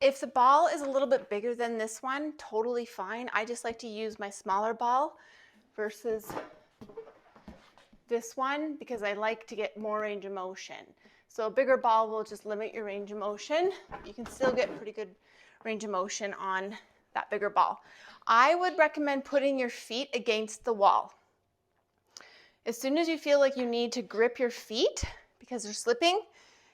If the ball is a little bit bigger than this one, totally fine. I just like to use my smaller ball versus this one because I like to get more range of motion. So a bigger ball will just limit your range of motion. You can still get pretty good range of motion on that bigger ball. I would recommend putting your feet against the wall. As soon as you feel like you need to grip your feet because they're slipping,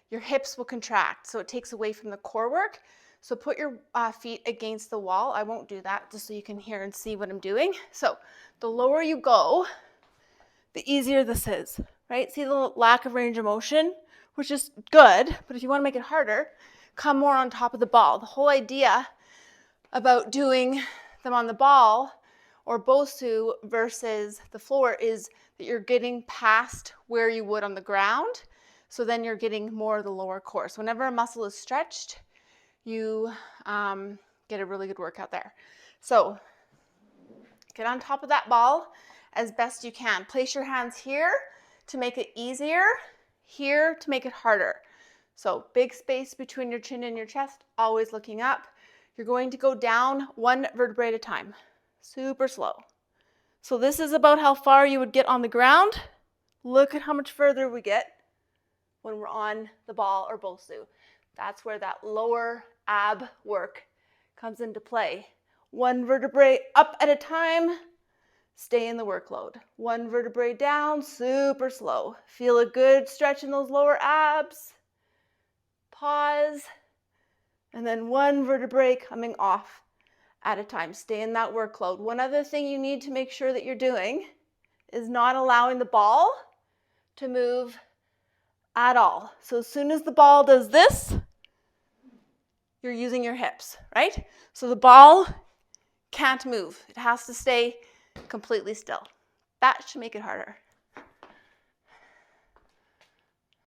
your hips will contract. So it takes away from the core work. So put your feet against the wall. I won't do that just so you can hear and see what I'm doing. So the lower you go, the easier this is, right? See the lack of range of motion, which is good, but if you want to make it harder, come more on top of the ball. The whole idea about doing them on the ball or Bosu versus the floor is that you're getting past where you would on the ground, so then you're getting more of the lower core. So whenever a muscle is stretched, you get a really good workout there. So get on top of that ball as best you can. Place your hands here to make it easier, here to make it harder. So big space between your chin and your chest, always looking up. You're going to go down one vertebrae at a time, super slow. So this is about how far you would get on the ground. Look at how much further we get when we're on the ball or Bosu. That's where that lower ab work comes into play. One vertebrae up at a time, stay in the workload. One vertebrae down, super slow. Feel a good stretch in those lower abs. Pause. And then one vertebrae coming off at a time. Stay in that workload. One other thing you need to make sure that you're doing is not allowing the ball to move at all. So as soon as the ball does this, you're using your hips, right? So the ball can't move. It has to stay completely still. That should make it harder.